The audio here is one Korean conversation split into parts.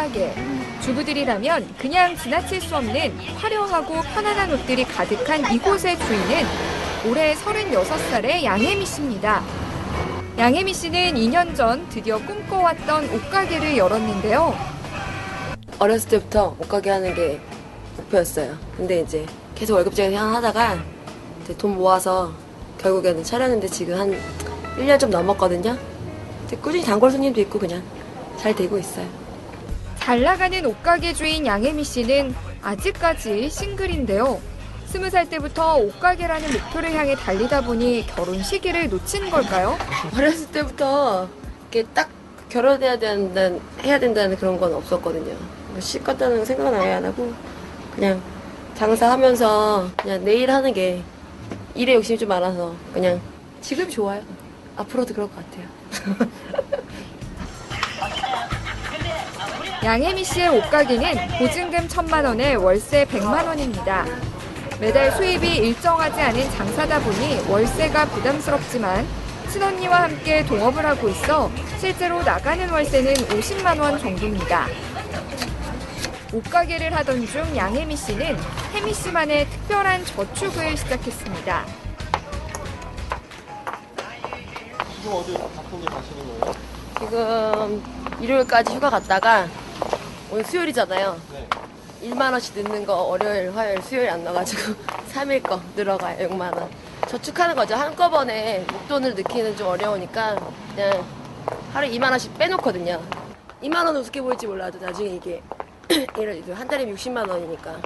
옷가게. 주부들이라면 그냥 지나칠 수 없는 화려하고 편안한 옷들이 가득한 이곳의 주인은 올해 36살의 양혜미 씨입니다. 양혜미 씨는 2년 전 드디어 꿈꿔왔던 옷가게를 열었는데요. 어렸을 때부터 옷가게 하는 게 목표였어요. 근데 이제 계속 월급쟁이 하다가 이제 돈 모아서 결국에는 차렸는데 지금 한 1년 좀 넘었거든요. 근데 꾸준히 단골 손님도 있고 그냥 잘 되고 있어요. 잘 나가는 옷가게 주인 양혜미 씨는 아직까지 싱글인데요. 20살 때부터 옷가게라는 목표를 향해 달리다 보니 결혼 시기를 놓친 걸까요? 어렸을 때부터 이렇게 딱 결혼해야 된다는 그런 건 없었거든요. 시집 갔다는 생각은 아예 안 하고 그냥 장사하면서 그냥 내일 하는 게 일에 욕심이 좀 많아서 그냥 지금 좋아요. 앞으로도 그럴 것 같아요. 양혜미 씨의 옷가게는 보증금 1,000만 원에 월세 100만 원입니다. 매달 수입이 일정하지 않은 장사다 보니 월세가 부담스럽지만 친언니와 함께 동업을 하고 있어 실제로 나가는 월세는 50만 원 정도입니다. 옷가게를 하던 중 양혜미 씨는 혜미 씨만의 특별한 저축을 시작했습니다. 지금 어디 바쁜데 가시는 거예요? 지금 일요일까지 휴가 갔다가 오늘 수요일이잖아요. 네. 1만 원씩 넣는 거 월요일, 화요일, 수요일 안 넣어가지고 3일 거 들어가요. 6만 원. 저축하는 거죠. 한꺼번에 목돈을 넣기는 좀 어려우니까 그냥 하루에 2만 원씩 빼놓거든요. 2만 원은 우습게 보일지 몰라도 나중에 이게 예를 들어 한 달에 60만 원이니까.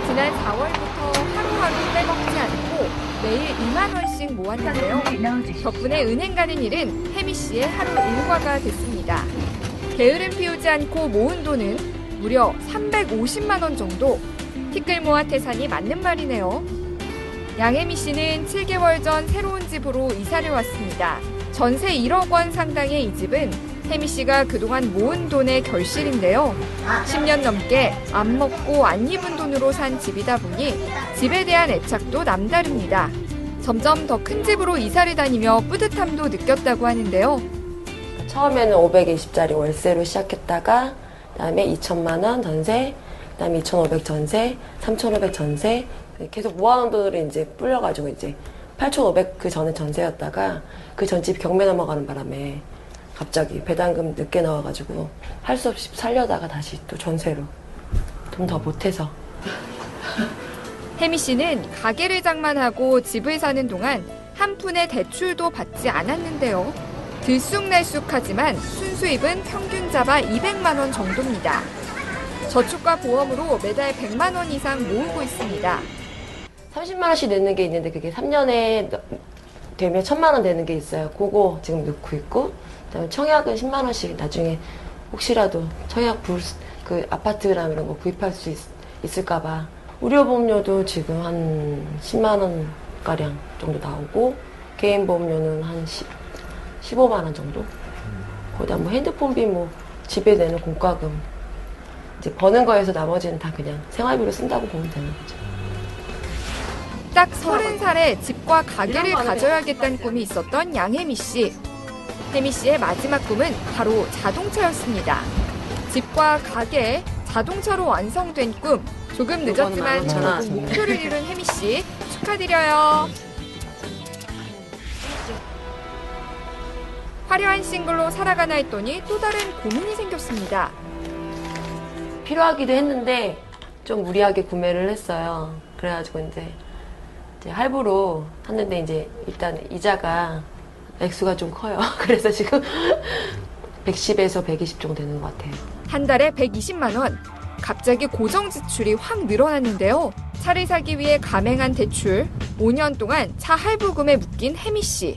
지난 4월부터 하루하루 빼먹지 않고 매일 2만 원씩 모았는데요. 덕분에 은행 가는 일은 혜미 씨의 하루 일과가 됐습니다. 게으름 피우지 않고 모은 돈은 무려 350만 원 정도. 티끌 모아 태산이 맞는 말이네요. 양혜미 씨는 7개월 전 새로운 집으로 이사를 왔습니다. 전세 1억 원 상당의 이 집은 혜미 씨가 그동안 모은 돈의 결실인데요. 10년 넘게 안 먹고 안 입은 돈으로 산 집이다 보니 집에 대한 애착도 남다릅니다. 점점 더 큰 집으로 이사를 다니며 뿌듯함도 느꼈다고 하는데요. 처음에는 520짜리 월세로 시작했다가 그다음에 2천만 원 전세, 그다음에 2,500 전세, 3,500 전세 계속 모아놓은 돈으로 이제 불려가지고 이제 8,500 그 전에 전세였다가 그 전집이 경매 넘어가는 바람에 갑자기 배당금 늦게 나와가지고 할 수 없이 살려다가 다시 또 전세로 돈 더 못해서. 혜미 씨는 가게를 장만하고 집을 사는 동안 한 푼의 대출도 받지 않았는데요. 들쑥날쑥하지만 순수입은 평균 잡아 200만 원 정도입니다. 저축과 보험으로 매달 100만 원 이상 모으고 있습니다. 30만 원씩 내는 게 있는데 그게 3년에 되면 1,000만 원 되는 게 있어요. 그거 지금 넣고 있고 그다음에 청약은 10만 원씩 나중에 혹시라도 청약 그 아파트나 이런 거 구입할 수 있을까 봐 의료보험료도 지금 한 10만 원 가량 정도 나오고 개인 보험료는 한 15만 원 정도. 거기다 뭐 핸드폰비 뭐 집에 내는 공과금 이제 버는 거에서 나머지는 다 그냥 생활비로 쓴다고 보면 되는 거죠. 딱 30살에 집과 가게를 가져야겠다는 꿈이 있었던 양혜미 씨. 혜미 씨의 마지막 꿈은 바로 자동차였습니다. 집과 가게, 자동차로 완성된 꿈. 조금 늦었지만 결국 목표를 이룬 혜미 씨 축하드려요. 화려한 싱글로 살아가나 했더니 또 다른 고민이 생겼습니다. 필요하기도 했는데 좀 무리하게 구매를 했어요. 그래가지고 이제 할부로 샀는데 이제 일단 이자가 액수가 좀 커요. 그래서 지금 110에서 120 정도 되는 것 같아요. 한 달에 120만 원. 갑자기 고정 지출이 확 늘어났는데요. 차를 사기 위해 감행한 대출. 5년 동안 차 할부금에 묶인 혜미 씨.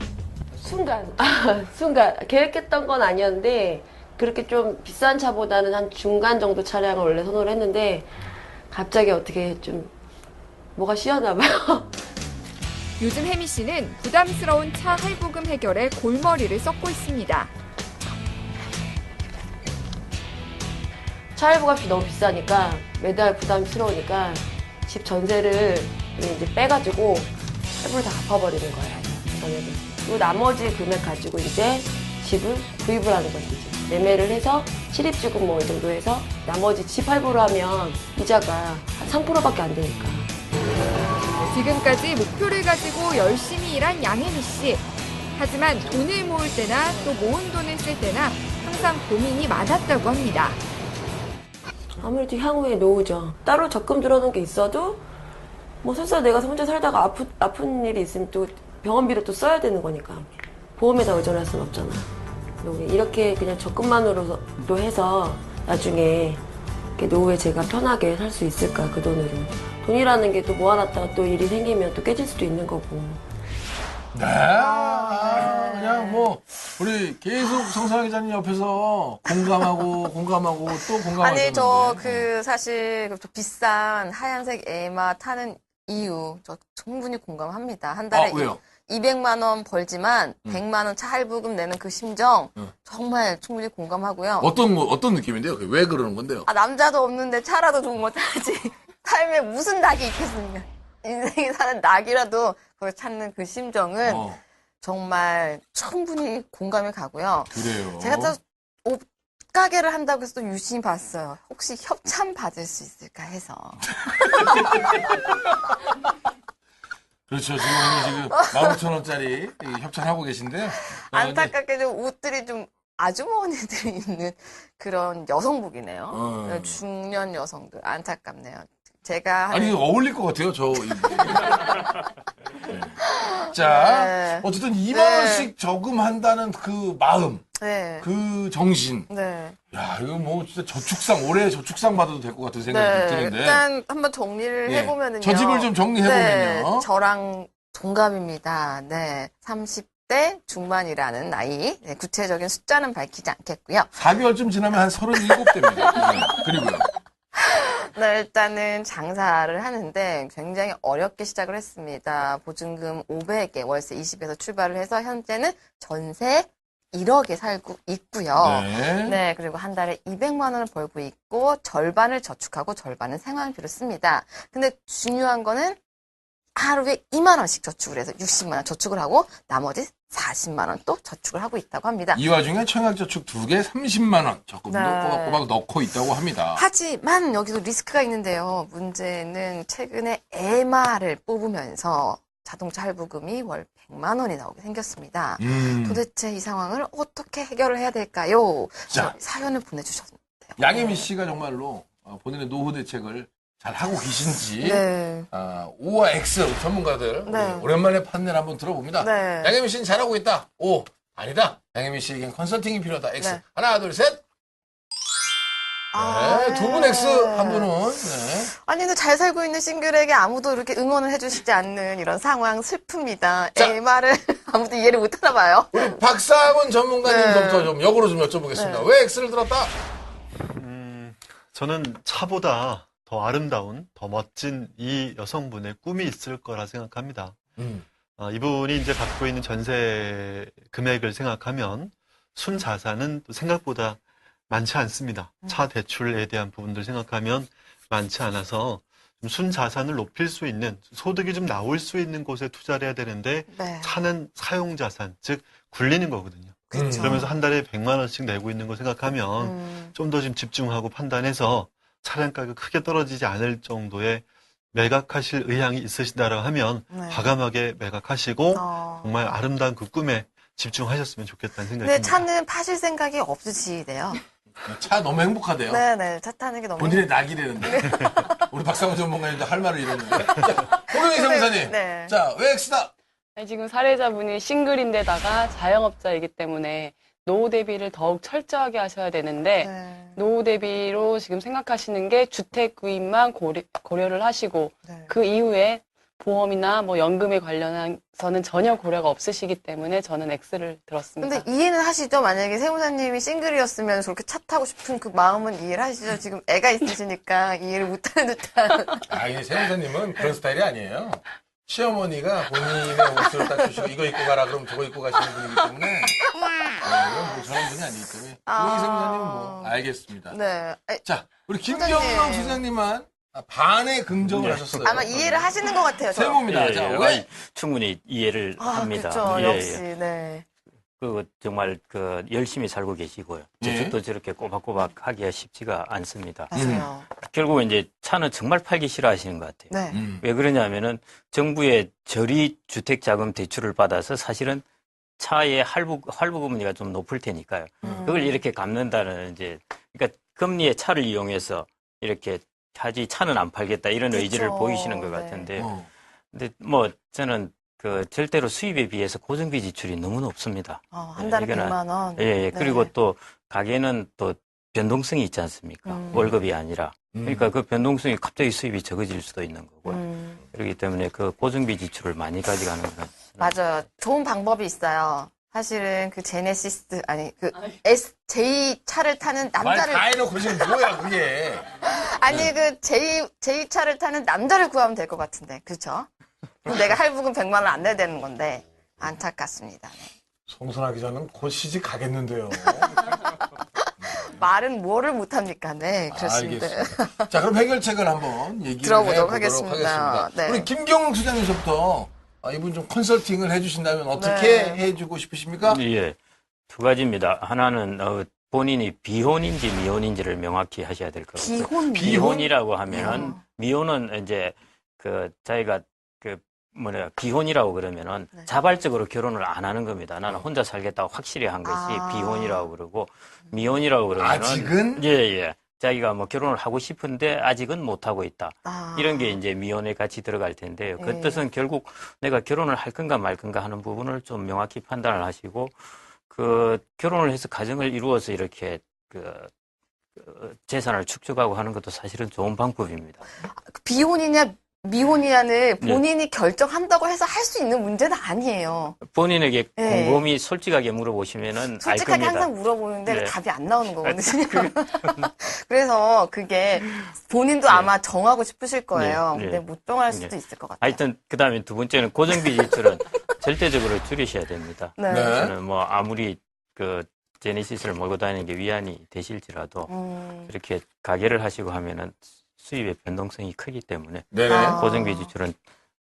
순간 계획했던 건 아니었는데 그렇게 좀 비싼 차보다는 한 중간 정도 차량을 원래 선호를 했는데 갑자기 어떻게 좀 뭐가 씌었나 봐요. 요즘 혜미 씨는 부담스러운 차 할부금 해결에 골머리를 썩고 있습니다. 차 할부값이 너무 비싸니까 매달 부담스러우니까 집 전세를 이제 빼가지고 할부를 다 갚아버리는 거예요. 저녁에. 그리고 나머지 금액 가지고 이제 집을 구입을 하는 거죠. 이제. 매매를 해서 실입주금 뭐 이 정도 해서 나머지 집 할부로 하면 이자가 한 3%밖에 안 되니까. 지금까지 목표를 가지고 열심히 일한 양혜미 씨. 하지만 돈을 모을 때나 또 모은 돈을 쓸 때나 항상 고민이 많았다고 합니다. 아무래도 향후에 노후죠. 따로 적금 들어놓은 게 있어도 뭐 설사 내가 혼자 살다가 아픈 일이 있으면 또 병원비를 또 써야 되는 거니까 보험에다 의존할 수는 없잖아. 이렇게 그냥 적금만으로도 해서 나중에 이렇게 노후에 제가 편하게 살 수 있을까, 그 돈으로. 돈이라는 게 또 모아놨다가 또 일이 생기면 또 깨질 수도 있는 거고. 네. 그냥 뭐 우리 계속 성상 기자님 옆에서 공감하고 또 공감하고. 아니 저 사실 그 비싼 하얀색 에마 타는 이유 저 충분히 공감합니다. 한 달에 왜요? 200만 원 벌지만 100만 원 차 할부금 내는 그 심정 정말 충분히 공감하고요. 어떤 느낌인데요? 왜 그러는 건데요? 남자도 없는데 차라도 좀 못하지. 삶에 무슨 낙이 있겠습니까? 인생이 사는 낙이라도 그걸 찾는 그 심정은 정말 충분히 공감이 가고요. 그래요. 제가 또 옷가게를 한다고 해서 또 유심히 봤어요. 혹시 협찬 받을 수 있을까 해서. 그렇죠. 지금 15,000원짜리 협찬하고 계신데요. 안타깝게도 옷들이 좀 아주머니들이 있는 그런 여성복이네요. 중년 여성들. 안타깝네요. 제가 아니 어울릴 것 같아요. 저 네. 자, 네. 어쨌든 2만 원씩 저금한다는 그 마음, 네. 그 정신. 네. 야, 이거 뭐 진짜 올해 저축상 받아도 될 것 같은 생각이 드는데. 일단 한번 정리를 해보면은요. 저 집을 좀 정리해보면요. 네, 저랑 동갑입니다. 네. 30대 중반이라는 나이. 네, 구체적인 숫자는 밝히지 않겠고요. 4개월쯤 지나면 한 37됩니다. 네. 그리고요. 네, 일단은 장사를 하는데 굉장히 어렵게 시작을 했습니다. 보증금 500에 월세 20에서 출발을 해서 현재는 전세 1억에 살고 있고요. 네. 네, 그리고 한 달에 200만 원을 벌고 있고 절반을 저축하고 절반은 생활비로 씁니다. 근데 중요한 거는 하루에 2만 원씩 저축을 해서 60만 원 저축을 하고 나머지 40만 원 또 저축을 하고 있다고 합니다. 이 와중에 청약저축 2개 30만 원 적금도 네. 꼬박꼬박 넣고 있다고 합니다. 하지만 여기도 리스크가 있는데요. 문제는 최근에 에마를 뽑으면서 자동차 할부금이 월 100만 원이 나오게 생겼습니다. 도대체 이 상황을 어떻게 해결을 해야 될까요? 자. 사연을 보내주셨는데요. 양혜미 씨가 정말로 본인의 노후 대책을 잘 하고 계신지 네. O와 X 전문가들 네. 오랜만에 판넬 한번 들어봅니다. 네. 양혜미 씨는 잘하고 있다. O 아니다. 양혜미 씨에겐 컨설팅이 필요하다. X 네. 하나 둘 셋. 네, 두 분 X 한 분은 네. 아니, 근데 잘 살고 있는 싱글에게 아무도 이렇게 응원을 해주시지 않는 이런 상황 슬픕니다. 자. 에마를 아무도 이해를 못 하나 봐요. 우리 박상훈 전문가님부터 네. 좀 역으로 좀 여쭤보겠습니다. 네. 왜 X를 들었다? 저는 차보다 더 아름다운, 더 멋진 이 여성분의 꿈이 있을 거라 생각합니다. 이분이 이제 갖고 있는 전세 금액을 생각하면 순자산은 또 생각보다 많지 않습니다. 차 대출에 대한 부분들 생각하면 많지 않아서 좀 순자산을 높일 수 있는, 소득이 좀 나올 수 있는 곳에 투자를 해야 되는데 네. 차는 사용자산, 즉 굴리는 거거든요. 그렇죠. 그러면서 한 달에 100만 원씩 내고 있는 거 생각하면 좀 더 좀 집중하고 판단해서 차량 가격 크게 떨어지지 않을 정도의 매각하실 의향이 있으시다라고 하면 네. 과감하게 매각하시고 정말 아름다운 그 꿈에 집중하셨으면 좋겠다는 생각이 근데 듭니다. 차는 파실 생각이 없으시대요. 차 너무 행복하대요. 네네, 차 타는 게 너무. 본인의 낙이라는데. 우리 박상훈 전문가님도 할 말을 이러는데. 자, 호경희 사무사님. 네. 자, 왜 X다? 아니, 지금 사례자분이 싱글인데다가 자영업자이기 때문에 노후 대비를 더욱 철저하게 하셔야 되는데 네. 노후 대비로 지금 생각하시는 게 주택 구입만 고려를 하시고 네. 그 이후에 보험이나 뭐 연금에 관련해서는 전혀 고려가 없으시기 때문에 저는 X를 들었습니다. 근데 이해는 하시죠? 만약에 세무사님이 싱글이었으면 저렇게 차 타고 싶은 그 마음은 이해를 하시죠? 지금 애가 있으시니까 이해를 못하는 듯한. 이 세무사님은 그런 스타일이 아니에요. 시어머니가 본인의 옷을 딱 주시고 이거 입고 가라 그러면 저거 입고 가시는 분이기 때문에 이건 뭐 저런 분이 아니기 때문에 호경희 세무사님은 뭐 알겠습니다. 네. 자, 우리 김경록 소장님. 소장님만 반의 긍정을 하셨어요. 아마 이해를 하시는 것 같아요. 저. 세모입니다. 자, 왜? 충분히 이해를 합니다. 그렇죠. 예, 역시, 예. 네. 정말 열심히 살고 계시고요. 예. 저축도 저렇게 꼬박꼬박 하기가 쉽지가 않습니다. 맞아요. 결국은 이제 차는 정말 팔기 싫어하시는 것 같아요. 네. 왜 그러냐면은 정부의 저리 주택자금 대출을 받아서 사실은 차의 할부 금리가 좀 높을 테니까요. 그걸 이렇게 갚는다는 이제 그러니까 금리의 차를 이용해서 이렇게 하지 차는 안 팔겠다 이런 그렇죠. 의지를 보이시는 것 네. 같은데, 어. 근데 뭐 저는 절대로 수입에 비해서 고정비 지출이 너무 높습니다. 한 달에 이거는 100만 원. 예, 예. 그리고 또 가게는 또 변동성이 있지 않습니까? 월급이 아니라. 그러니까 그 변동성이 갑자기 수입이 적어질 수도 있는 거고요. 그렇기 때문에 그 고정비 지출을 많이 가져가는 건 맞아요. 좋은 방법이 있어요. 사실은 그 제네시스 J 차를 타는 말 남자를 다 해놓고 지금 뭐야 그게. 아니 그 J 차를 타는 남자를 구하면 될 것 같은데 그렇죠? 그럼 내가 할부금 100만 원 안 내야 되는 건데 안타깝습니다. 네. 송선아 기자는 곧 시집 가겠는데요. 말은 뭐를 못합니까? 네, 그렇습니다. 알겠습니다. 자, 그럼 해결책을 한번 얘기를 들어보도록 해보도록 하겠습니다. 네. 우리 김경욱 소장님부터 이분 좀 컨설팅을 해주신다면 어떻게 네. 해주고 싶으십니까? 예. 두 가지입니다. 하나는 본인이 비혼인지 미혼인지를 명확히 하셔야 될 것 같아요. 비혼이라고 하면은 미혼은 이제 자기가 비혼이라고 그러면은 네. 자발적으로 결혼을 안 하는 겁니다. 나는 혼자 살겠다고 확실히 한 것이 비혼이라고 그러고, 미혼이라고 그러면은 아직은? 예, 예. 자기가 뭐 결혼을 하고 싶은데 아직은 못 하고 있다. 이런 게 이제 미혼에 같이 들어갈 텐데요. 그 예. 뜻은 결국 내가 결혼을 할 건가 말 건가 하는 부분을 좀 명확히 판단을 하시고, 결혼을 해서 가정을 이루어서 이렇게 재산을 축적하고 하는 것도 사실은 좋은 방법입니다. 비혼이냐 미혼이냐는 네. 본인이 결정한다고 해서 할 수 있는 문제는 아니에요. 본인에게 네. 곰곰이 솔직하게 물어보시면은 알 솔직하게 겁니다. 항상 물어보는데 네. 답이 안 나오는 거거든요. 그래서 그게 본인도 아마 정하고 싶으실 거예요. 네. 네. 근데 못 정할 수도 네. 있을 것 같아요. 하여튼 그다음에 두 번째는 고정비 지출은 절대적으로 줄이셔야 됩니다. 네. 네. 저는 뭐 아무리 제네시스를 몰고 다니는 게 위안이 되실지라도 이렇게 가게를 하시고 하면은 수입의 변동성이 크기 때문에 네네. 고정비 지출은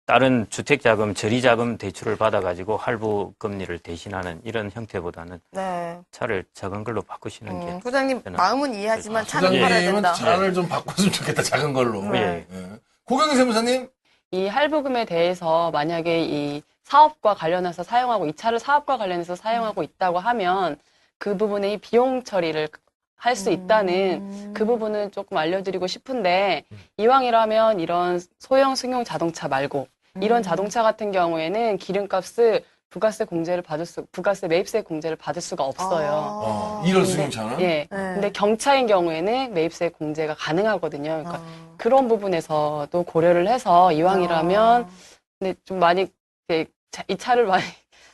다른 주택자금, 저리자금 대출을 받아가지고 할부 금리를 대신하는 이런 형태보다는 네. 차를 작은 걸로 바꾸시는 게 소장님 저는 마음은 이해하지만 차는 팔아야 소장님은 된다. 차를 좀 바꿨으면 좋겠다, 작은 걸로. 네. 예. 고경희 세무사님? 이 할부금에 대해서 만약에 이 사업과 관련해서 사용하고 이 차를 사업과 관련해서 사용하고 있다고 하면 그 부분의 비용 처리를 할 수 있다는 그 부분은 조금 알려드리고 싶은데 이왕이라면 이런 소형 승용 자동차 말고 이런 자동차 같은 경우에는 기름값을 부가세 매입세 공제를 받을 수가 없어요. 이런 근데- 승용차는? 예. 네. 근데 경차인 경우에는 매입세 공제가 가능하거든요. 그러니까 그런 부분에서도 고려를 해서 이왕이라면 근데 좀 많이 이 차를 많이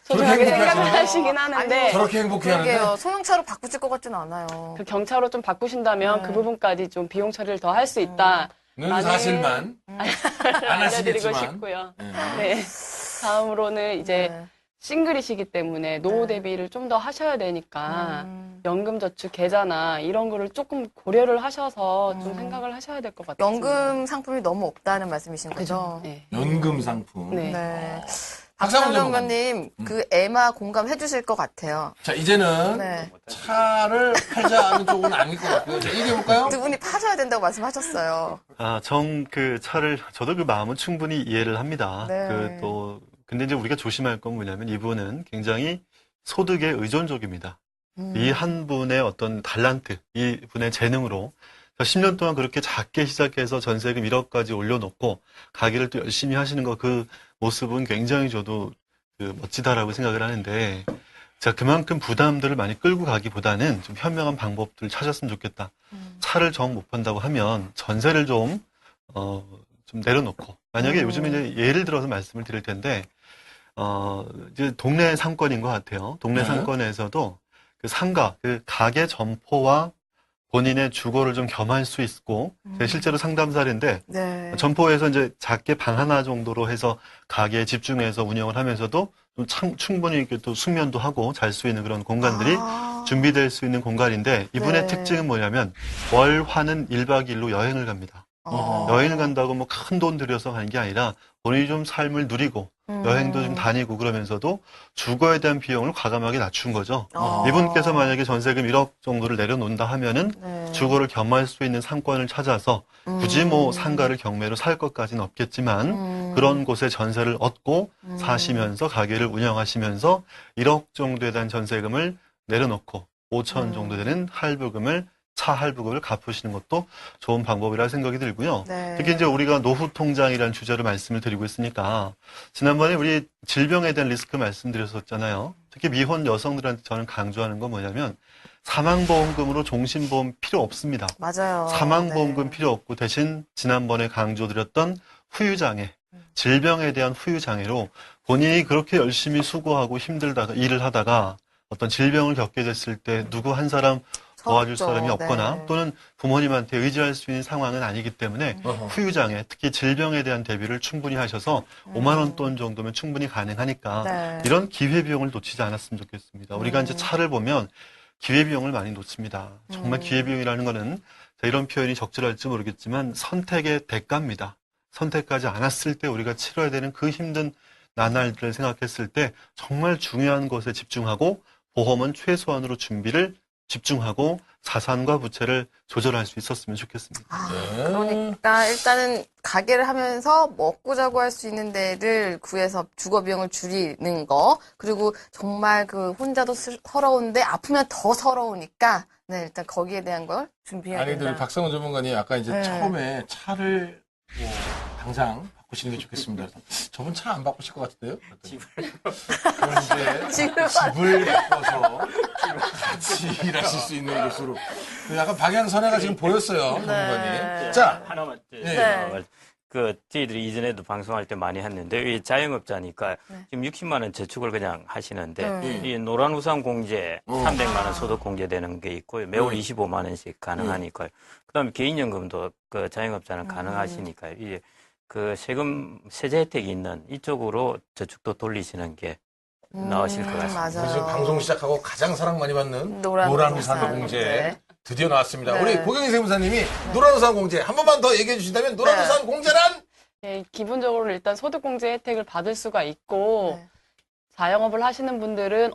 소중하게 저렇게 생각을 행복하시나요? 하시긴 하는데 아니요. 저렇게 행복해 하는데? 그러게요. 소형차로 바꾸실 것 같지는 않아요. 그 경차로 좀 바꾸신다면 네. 그 부분까지 좀 비용 처리를 더 할 수 있다. 는 나는- 사실만 안 알려드리고 하시겠지만. 싶고요. 예. 네. 다음으로는 이제 네. 싱글이시기 때문에 노후 네. 대비를 좀 더 하셔야 되니까 연금저축 계좌나 이런 거를 조금 고려를 하셔서 좀 생각을 하셔야 될 것 같아요. 연금 상품이 너무 없다는 말씀이신 거죠? 네. 연금 상품. 네. 네. 박상훈 박상훈 의원님, 그 에마 공감해 주실 것 같아요. 자, 이제는 네. 차를 팔자는 쪽은 아닐 것 같고요. 자, 얘기해볼까요? 두 분이 파셔야 된다고 말씀하셨어요. 저도 그 마음은 충분히 이해를 합니다. 네. 근데 이제 우리가 조심할 건 뭐냐면 이분은 굉장히 소득에 의존적입니다. 이 한 분의 어떤 달란트, 이 분의 재능으로 10년 동안 그렇게 작게 시작해서 전세금 1억까지 올려놓고 가게를 또 열심히 하시는 그 모습은 굉장히 저도 멋지다라고 생각을 하는데, 자, 그만큼 부담들을 많이 끌고 가기보다는 좀 현명한 방법들을 찾았으면 좋겠다. 차를 정 못 판다고 하면 전세를 좀 내려놓고, 만약에 요즘에 이제 예를 들어서 말씀을 드릴 텐데, 이제 동네 상권인 것 같아요. 동네 네. 상권에서도 그 상가, 그 가게 점포와 본인의 주거를 좀 겸할 수 있고, 제가 실제로 상담 사례인데, 네. 점포에서 이제 작게 방 하나 정도로 해서 가게에 집중해서 운영을 하면서도 좀 충분히 이렇게 또 숙면도 하고 잘 수 있는 그런 공간들이 준비될 수 있는 공간인데, 이분의 네. 특징은 뭐냐면 월 화는 1박 2일로 여행을 갑니다. 여행을 간다고 뭐 큰 돈 들여서 가는 게 아니라 본인이 좀 삶을 누리고 여행도 좀 다니고 그러면서도 주거에 대한 비용을 과감하게 낮춘 거죠. 이분께서 만약에 전세금 1억 정도를 내려놓는다 하면은 네. 주거를 겸할 수 있는 상권을 찾아서 굳이 뭐 상가를 경매로 살 것까지는 없겠지만 그런 곳에 전세를 얻고 사시면서 가게를 운영하시면서 1억 정도에 대한 전세금을 내려놓고 5천 정도 되는 할부금을 차 할부금을 갚으시는 것도 좋은 방법이라 생각이 들고요. 네. 특히 이제 우리가 노후 통장이라는 주제로 말씀을 드리고 있으니까 지난번에 우리 질병에 대한 리스크 말씀드렸었잖아요. 특히 미혼 여성들한테 저는 강조하는 건 뭐냐면 사망보험금으로 종신보험 필요 없습니다. 맞아요. 사망보험금 네. 필요 없고 대신 지난번에 강조드렸던 후유장애, 질병에 대한 후유장애로 본인이 그렇게 열심히 수고하고 힘들다가 일을 하다가 어떤 질병을 겪게 됐을 때 누구 한 사람 도와줄 없죠. 사람이 없거나 네. 또는 부모님한테 의지할 수 있는 상황은 아니기 때문에 후유장애, 특히 질병에 대한 대비를 충분히 하셔서 5만 원 돈 정도면 충분히 가능하니까 네. 이런 기회비용을 놓치지 않았으면 좋겠습니다. 우리가 이제 차를 보면 기회비용을 많이 놓칩니다. 정말 기회비용이라는 거는 이런 표현이 적절할지 모르겠지만 선택의 대가입니다. 선택하지 않았을 때 우리가 치러야 되는 그 힘든 나날들을 생각했을 때 정말 중요한 것에 집중하고 보험은 최소한으로 준비를 집중하고 자산과 부채를 조절할 수 있었으면 좋겠습니다. 그러니까 일단은 가게를 하면서 먹고 자고 할 수 있는 데를 구해서 주거 비용을 줄이는 거, 그리고 정말 그 혼자도 서러운데 아프면 더 서러우니까 네, 일단 거기에 대한 걸 준비해야 아니, 된다. 근데 박상원 전문가님 아까 이제 네. 처음에 차를 뭐 당장 바꾸시는 게 좋겠습니다. 그래서 저분 차 안 바꾸실 것 같은데요? 그럼 이제 집을 바꿔서 같이 일하실 수 있는 곳으로. 약간 방향선회가 지금 보였어요, 전문가님. 자, 하나만. 네. 저희들이 이전에도 방송할 때 많이 했는데, 이 자영업자니까 지금 60만 원 저축을 그냥 하시는데, 이 노란우산 공제 300만 원 소득 공제되는 게 있고요. 매월 25만 원씩 가능하니까요. 그다음에 개인연금도 그 자영업자는 가능하시니까요. 이게 그 세제 혜택이 있는 이쪽으로 저축도 돌리시는 게 나으실 것 같습니다. 맞아요. 그래서 방송 시작하고 가장 사랑 많이 받는 노란 노란우산 우산 공제 공제. 드디어 나왔습니다. 네. 우리 고경희 세무사님이 노란우산 공제 한 번만 더 얘기해 주신다면 노란우산 공제란? 네, 기본적으로 일단 소득공제 혜택을 받을 수가 있고 네. 자영업을 하시는 분들은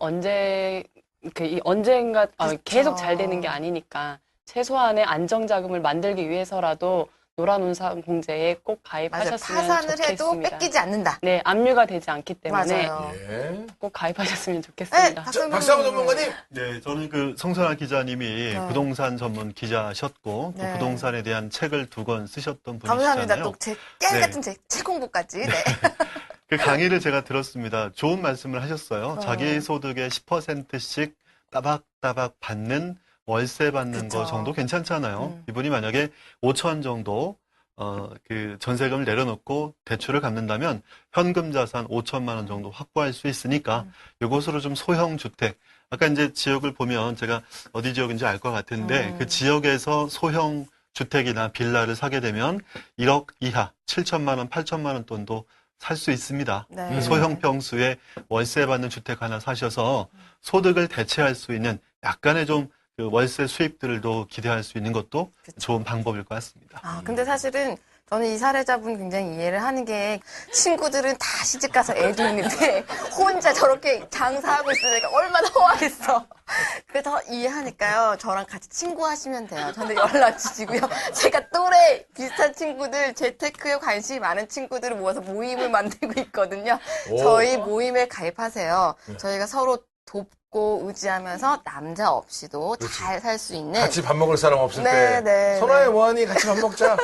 언젠가 계속 잘 되는 게 아니니까 최소한의 안정자금을 만들기 위해서라도 노란우산 공제에 꼭 맞아요. 가입하셨으면 파산을 해도 좋겠습니다. 뺏기지 않는다. 네, 압류가 되지 않기 때문에 맞아요. 예. 꼭 가입하셨으면 네, 좋겠습니다. 박상원 전문가님. 네, 저는 그 성선아 기자님이 네. 부동산 전문 기자셨고 또 네. 부동산에 대한 책을 2권 쓰셨던 감사합니다. 분이시잖아요. 또 제 깨알 네. 같은 책 공부까지. 네. 그 강의를 제가 들었습니다. 좋은 말씀을 하셨어요. 자기 소득의 10%씩 따박따박 받는 월세 받는 그쵸. 거 정도 괜찮잖아요. 이분이 만약에 5천 정도 그 전세금을 내려놓고 대출을 갚는다면 현금 자산 5천만 원 정도 확보할 수 있으니까 이것으로 좀 소형 주택. 아까 이제 지역을 보면 제가 어디 지역인지 알 것 같은데 그 지역에서 소형 주택이나 빌라를 사게 되면 1억 이하 7천만 원, 8천만 원 돈도 살 수 있습니다. 네. 소형 평수에 월세 받는 주택 하나 사셔서 소득을 대체할 수 있는 약간의 좀 그 월세 수입들도 기대할 수 있는 것도 좋은 방법일 것 같습니다. 근데 사실은 저는 이 사례자분 굉장히 이해를 하는 게 친구들은 다 시집 가서 애도 있는데 혼자 저렇게 장사하고 있으니까 얼마나 허하겠어. 그래서 이해하니까요. 저랑 같이 친구하시면 돼요. 저한테 연락 주시고요. 제가 또래 비슷한 친구들, 재테크에 관심이 많은 친구들을 모아서 모임을 만들고 있거든요. 저희 모임에 가입하세요. 저희가 서로 돕고 의지하면서 남자 없이도 잘 살 수 있는 같이 밥 먹을 사람 없을 때. 네. 선아야 뭐하니? 같이 밥 먹자.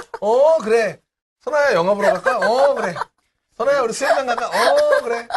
그래. 선아야 영화 보러 갈까? 그래. 선아야 우리 수영장 갈까? 그래.